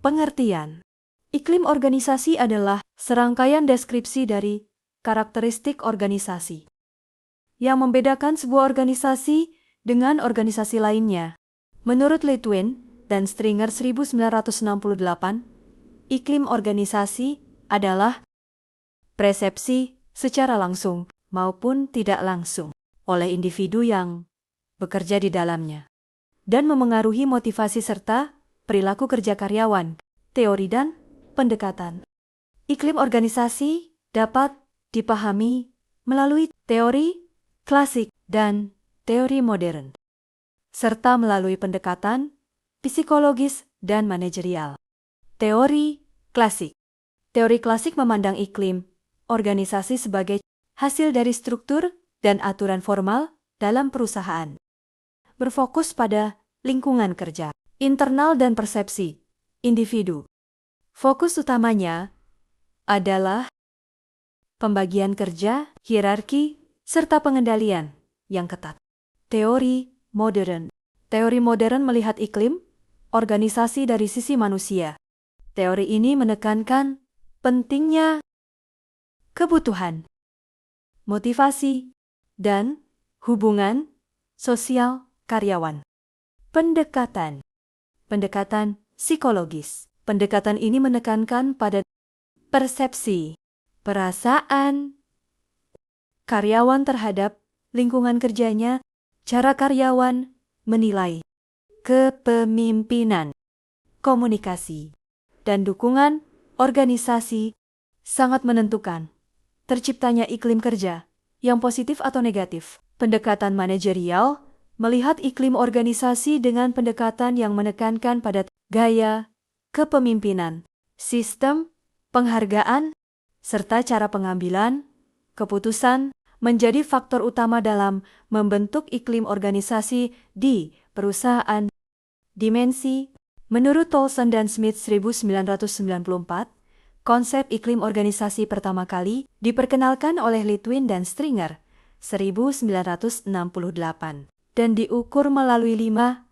Pengertian. Iklim organisasi adalah serangkaian deskripsi dari karakteristik organisasi yang membedakan sebuah organisasi dengan organisasi lainnya. Menurut Litwin dan Stringer 1968, iklim organisasi adalah persepsi secara langsung maupun tidak langsung oleh individu yang bekerja di dalamnya dan memengaruhi motivasi serta perilaku kerja karyawan, teori dan pendekatan. Iklim organisasi dapat dipahami melalui teori klasik dan teori modern, serta melalui pendekatan psikologis dan manajerial. Teori klasik. Teori klasik memandang iklim organisasi sebagai hasil dari struktur dan aturan formal dalam perusahaan. Berfokus pada lingkungan kerja, internal dan persepsi individu. Fokus utamanya adalah pembagian kerja, hierarki, serta pengendalian yang ketat. Teori modern. Teori modern melihat iklim organisasi dari sisi manusia. Teori ini menekankan pentingnya kebutuhan, motivasi, dan hubungan sosial karyawan. Pendekatan. Pendekatan psikologis. Pendekatan ini menekankan pada persepsi, perasaan karyawan terhadap lingkungan kerjanya, cara karyawan menilai kepemimpinan, komunikasi, dan dukungan organisasi sangat menentukan terciptanya iklim kerja yang positif atau negatif. Pendekatan manajerial melihat iklim organisasi dengan pendekatan yang menekankan pada gaya kepemimpinan, sistem penghargaan, serta cara pengambilan keputusan menjadi faktor utama dalam membentuk iklim organisasi di perusahaan. Dimensi. Menurut Tolson dan Smith 1994, konsep iklim organisasi pertama kali diperkenalkan oleh Litwin dan Stringer 1968 dan diukur melalui 5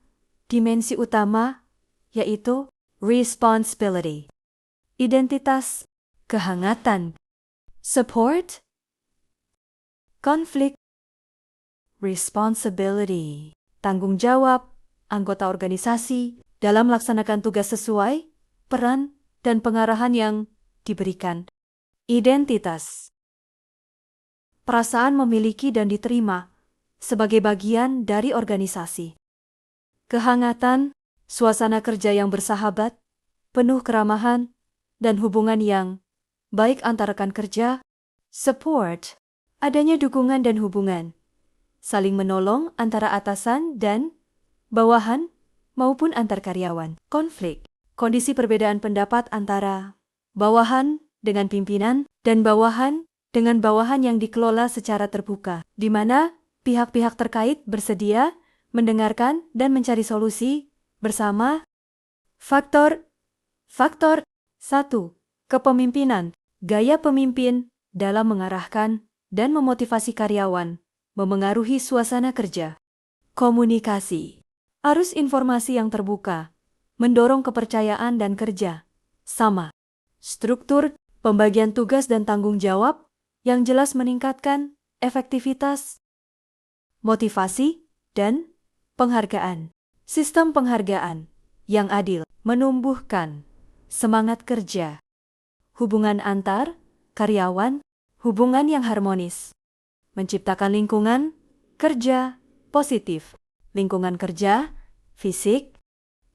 dimensi utama, yaitu responsibility, identitas, kehangatan, support, konflik, responsibility, tanggung jawab anggota organisasi dalam melaksanakan tugas sesuai peran dan pengarahan yang diberikan. Identitas. Perasaan memiliki dan diterima sebagai bagian dari organisasi. Kehangatan, suasana kerja yang bersahabat, penuh keramahan, dan hubungan yang baik antara rekan kerja. Support. Adanya dukungan dan hubungan, saling menolong antara atasan dan bawahan maupun antar karyawan. Konflik. Kondisi perbedaan pendapat antara bawahan dengan pimpinan dan bawahan dengan bawahan yang dikelola secara terbuka, di mana pihak-pihak terkait bersedia mendengarkan dan mencari solusi bersama. Faktor 1. Kepemimpinan. Gaya pemimpin dalam mengarahkan dan memotivasi karyawan memengaruhi suasana kerja. Komunikasi. Arus informasi yang terbuka mendorong kepercayaan dan kerja sama. Struktur, pembagian tugas dan tanggung jawab yang jelas meningkatkan efektivitas, motivasi, dan penghargaan. Sistem penghargaan yang adil menumbuhkan semangat kerja. Hubungan antar karyawan, hubungan yang harmonis, menciptakan lingkungan kerja positif. Lingkungan kerja, fisik,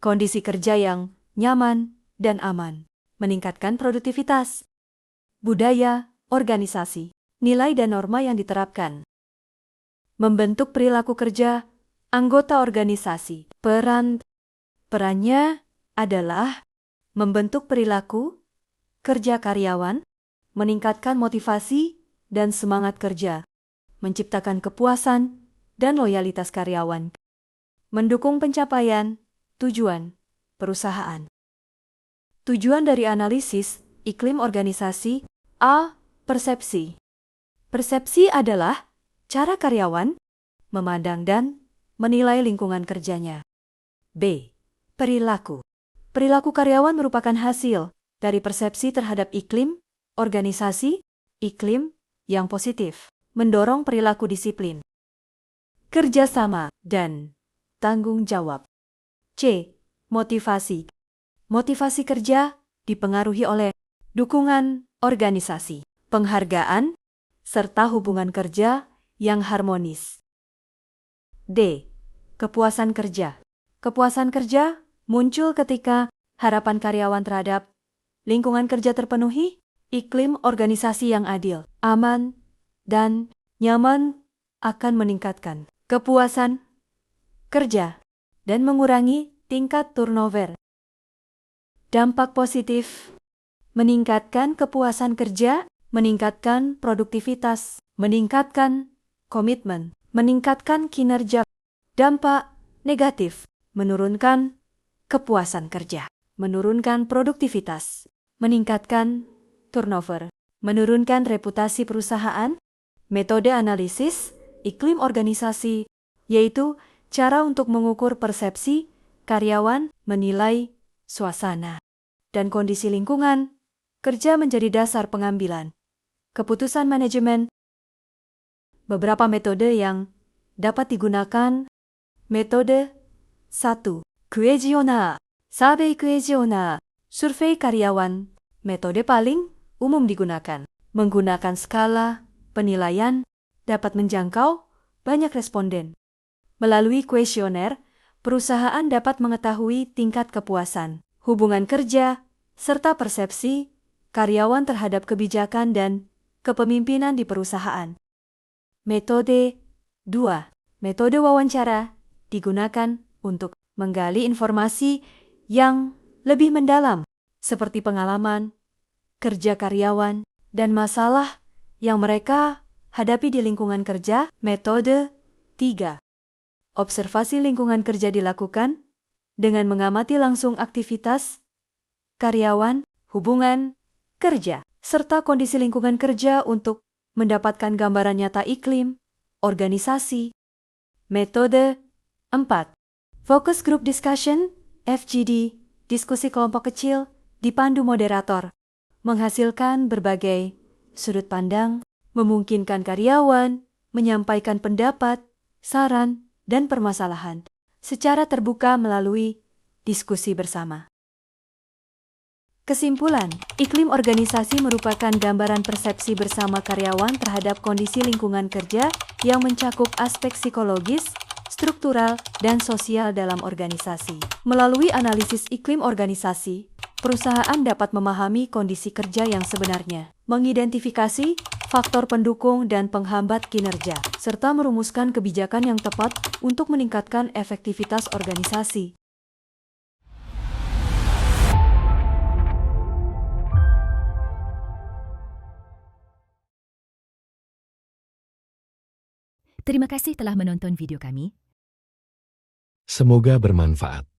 kondisi kerja yang nyaman dan aman, meningkatkan produktivitas. Budaya, organisasi, nilai dan norma yang diterapkan. Membentuk perilaku kerja anggota organisasi. Perannya adalah membentuk perilaku kerja karyawan, meningkatkan motivasi dan semangat kerja, menciptakan kepuasan dan loyalitas karyawan, mendukung pencapaian tujuan perusahaan. Tujuan dari analisis iklim organisasi. A. Persepsi. Persepsi adalah cara karyawan memandang dan menilai lingkungan kerjanya. B. Perilaku. Perilaku karyawan merupakan hasil dari persepsi terhadap iklim, organisasi, iklim yang positif, mendorong perilaku disiplin, kerjasama, dan tanggung jawab. C. Motivasi. Motivasi kerja dipengaruhi oleh dukungan organisasi, penghargaan, serta hubungan kerja yang harmonis. D. Kepuasan kerja. Kepuasan kerja muncul ketika harapan karyawan terhadap lingkungan kerja terpenuhi, iklim organisasi yang adil, aman, dan nyaman akan meningkatkan kepuasan kerja dan mengurangi tingkat turnover. Dampak positif: meningkatkan kepuasan kerja, meningkatkan produktivitas, meningkatkan komitmen, meningkatkan kinerja. Dampak negatif: menurunkan kepuasan kerja, menurunkan produktivitas, meningkatkan turnover, menurunkan reputasi perusahaan. Metode analisis iklim organisasi, yaitu cara untuk mengukur persepsi karyawan, menilai suasana dan kondisi lingkungan kerja menjadi dasar pengambilan keputusan manajemen. Beberapa metode yang dapat digunakan. Metode 1. Kuesioner, survei kuesioner, survei karyawan. Metode paling umum digunakan. Menggunakan skala penilaian dapat menjangkau banyak responden. Melalui kuesioner, perusahaan dapat mengetahui tingkat kepuasan, hubungan kerja, serta persepsi karyawan terhadap kebijakan dan kepemimpinan di perusahaan. Metode 2. Metode wawancara digunakan untuk menggali informasi yang lebih mendalam, seperti pengalaman, kerja karyawan, dan masalah yang mereka hadapi di lingkungan kerja. Metode 3. Observasi lingkungan kerja dilakukan dengan mengamati langsung aktivitas karyawan, hubungan kerja, serta kondisi lingkungan kerja untuk mendapatkan gambaran nyata iklim organisasi. Metode 4. Focus Group Discussion, FGD, diskusi kelompok kecil, dipandu moderator, menghasilkan berbagai sudut pandang, memungkinkan karyawan menyampaikan pendapat, saran, dan permasalahan secara terbuka melalui diskusi bersama. Kesimpulan, iklim organisasi merupakan gambaran persepsi bersama karyawan terhadap kondisi lingkungan kerja yang mencakup aspek psikologis, struktural, dan sosial dalam organisasi. Melalui analisis iklim organisasi, perusahaan dapat memahami kondisi kerja yang sebenarnya, mengidentifikasi faktor pendukung dan penghambat kinerja, serta merumuskan kebijakan yang tepat untuk meningkatkan efektivitas organisasi. Terima kasih telah menonton video kami. Semoga bermanfaat.